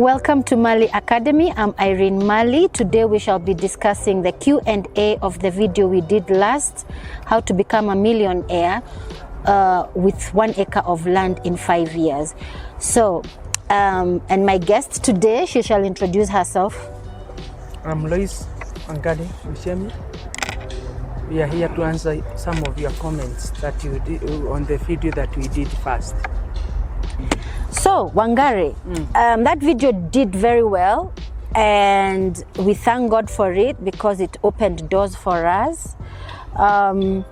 Welcome to Mali Academy. I'm Irene Mali. Today we shall be discussing the Q&A of the video we did last, how to become a millionaire with 1 acre of land in 5 years. So, and my guest today, she shall introduce herself. I'm Lois Angadi Ushemi. We are here to answer some of your comments that you did on the video that we did first. So, Wangari, that video did very well, and we thank God for it because it opened doors for us. And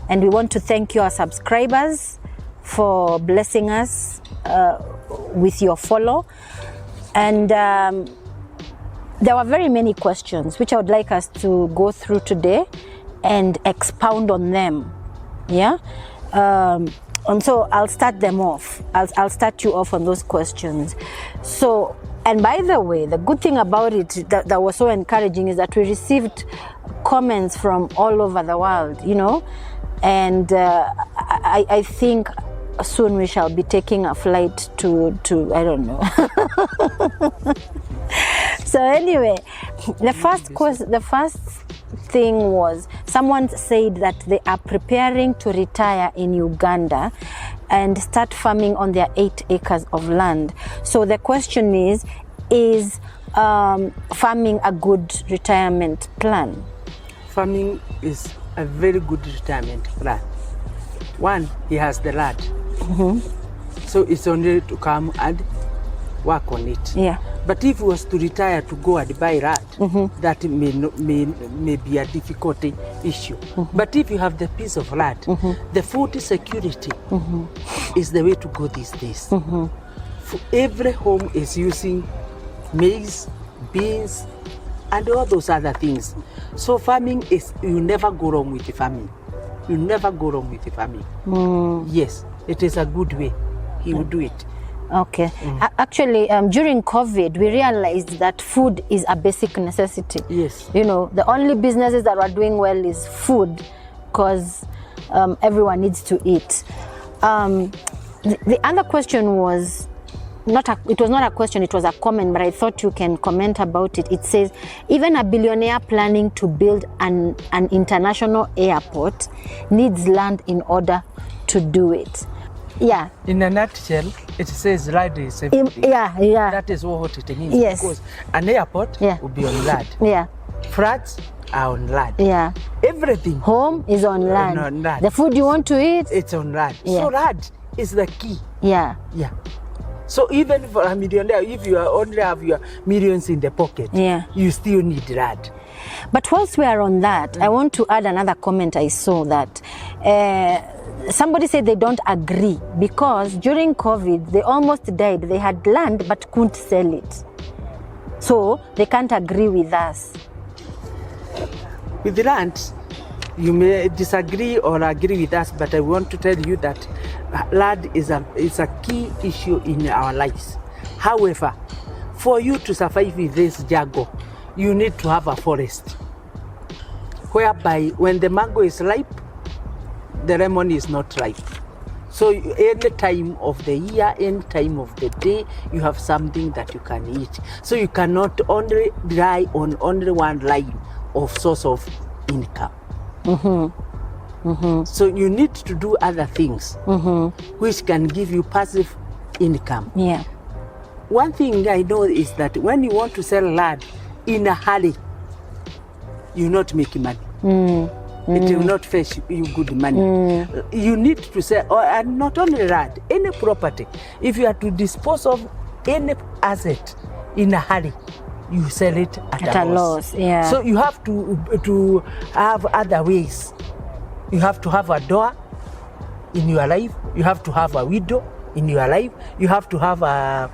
we want to thank your subscribers for blessing us with your follow. And there were very many questions which I would like us to go through today and expound on them. Yeah. And so I'll start them off. I'll start you off on those questions. So, and by the way, the good thing about it that was so encouraging is that we received comments from all over the world, you know, and I think soon we shall be taking a flight to I don't know. So anyway, the first thing was someone said that they are preparing to retire in Uganda and start farming on their 8 acres of land. So the question is farming a good retirement plan? Farming is a very good retirement plan. One, he has the land. So it's only to come and work on it. Yeah. But if he was to retire to go and buy land, that may be a difficult issue. But if you have the piece of land, the food security is the way to go these days. For every home is using maize, beans, and all those other things. So farming is, you never go wrong with the farming. You never go wrong with the farming. Yes, it is a good way. He will do it. Okay. Actually, during COVID, we realized that food is a basic necessity. Yes. You know, the only businesses that were doing well is food because everyone needs to eat. The other question was, it was not a question, it was a comment, but I thought you can comment about it. It says, even a billionaire planning to build an international airport needs land in order to do it. Yeah. In a nutshell, it says land is everything. Yeah. That is what it means. Yes. Because an airport will be on land. Yeah. Flats are on land. Yeah. Everything. Home is on land. On land. The food you want to eat, it's on land. Yeah. So land is the key. Yeah. Yeah. So even for a millionaire, if you only have your millions in the pocket, you still need land. But whilst we are on that, I want to add another comment I saw that somebody said they don't agree because during COVID, they almost died. They had land but couldn't sell it. So they can't agree with us. With the land, you may disagree or agree with us, but I want to tell you that land is a key issue in our lives. However, for you to survive with this jungle, you need to have a forest whereby when the mango is ripe, the lemon is not ripe. So any time of the year, any time of the day, you have something that you can eat. So you cannot only rely on only one line of source of income. So you need to do other things which can give you passive income. Yeah. One thing I know is that when you want to sell land in a hurry, you not make money. It will not fetch you good money. You need to sell, and not only land, any property. If you are to dispose of any asset in a hurry, you sell it at a loss. Yeah. So you have to have other ways. You have to have a door in your life. You have to have a window in your life. You have to have an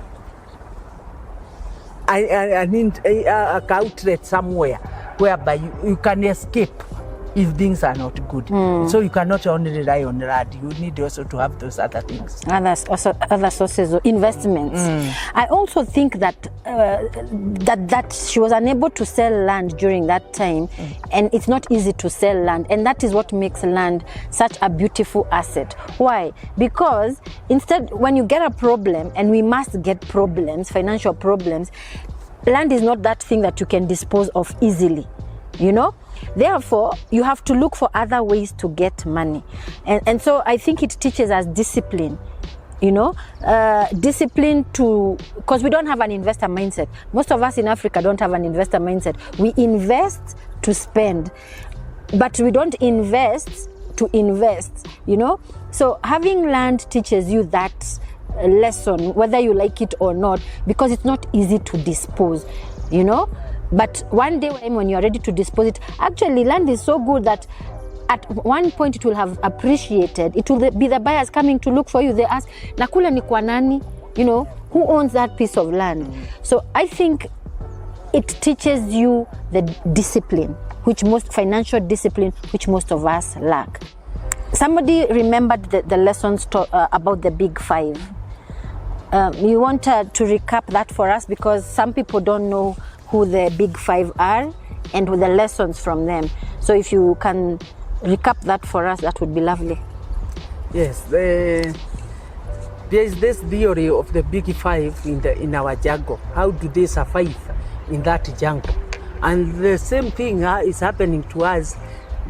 outlet somewhere whereby you can escape if things are not good. So you cannot only rely on land, you need also to have those other things. Other sources of investments. I also think that that she was unable to sell land during that time, and it's not easy to sell land, and that is what makes land such a beautiful asset. Why? Because instead, when you get a problem, and we must get problems, financial problems, land is not that thing that you can dispose of easily, you know. Therefore, you have to look for other ways to get money. And so I think it teaches us discipline, you know, discipline to, because we don't have an investor mindset. Most of us in Africa don't have an investor mindset. We invest to spend, but we don't invest to invest, you know. So having land teaches you that lesson, whether you like it or not, because it's not easy to dispose, you know. But one day when you're ready to dispose it, actually land is so good that at one point it will have appreciated. It will be the buyers coming to look for you. They ask, nakula ni kwa nani? You know, who owns that piece of land? So I think it teaches you the discipline, financial discipline, which most of us lack. Somebody remembered the lessons about the Big Five. You want to recap that for us, because some people don't know who the Big Five are and the lessons from them. So if you can recap that for us, that would be lovely. Yes, there is this theory of the Big Five in our jungle. How do they survive in that jungle? And the same thing is happening to us.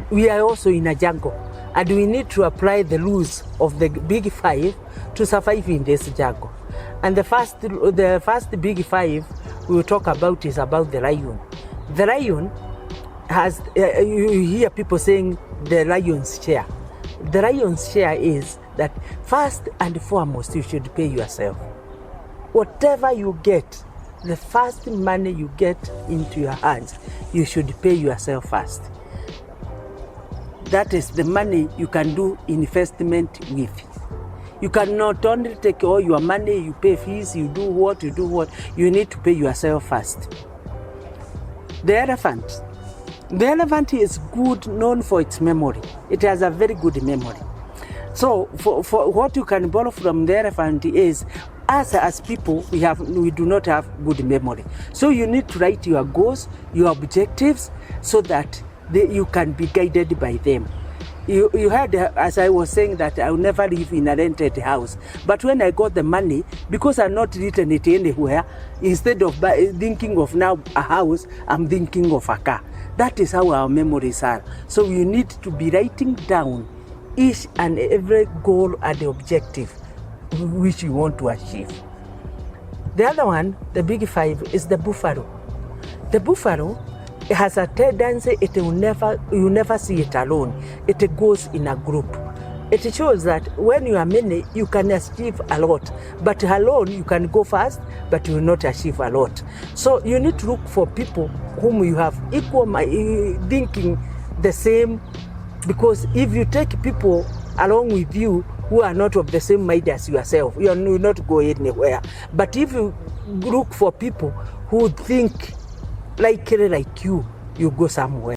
We are also in a jungle, and we need to apply the rules of the Big Five to survive in this jungle. And the first Big Five we will talk about is about the lion. The lion has, you hear people saying the lion's share. The lion's share is that first and foremost, you should pay yourself. Whatever you get, the first money you get into your hands, you should pay yourself first. That is the money you can do investment with. You cannot only take all your money, you pay fees, you do what, you need to pay yourself first. The elephant is good, known for its memory. It has a very good memory. So for what you can borrow from the elephant is, us as people, we do not have good memory. So you need to write your goals, your objectives, so that you can be guided by them. You heard, as I was saying, that I will never live in a rented house. But when I got the money, because I've not written it anywhere, instead of thinking of now a house, I'm thinking of a car. That is how our memories are. So you need to be writing down each and every goal and the objective which you want to achieve. The other one, the Big Five, is the buffalo. The buffalo, it has a tendency, you never see it alone. It goes in a group. It shows that when you are many, you can achieve a lot. But alone, you can go fast, but you will not achieve a lot. So you need to look for people whom you have equal thinking the same. Because if you take people along with you who are not of the same mind as yourself, you will not go anywhere. But if you look for people who think like you go somewhere.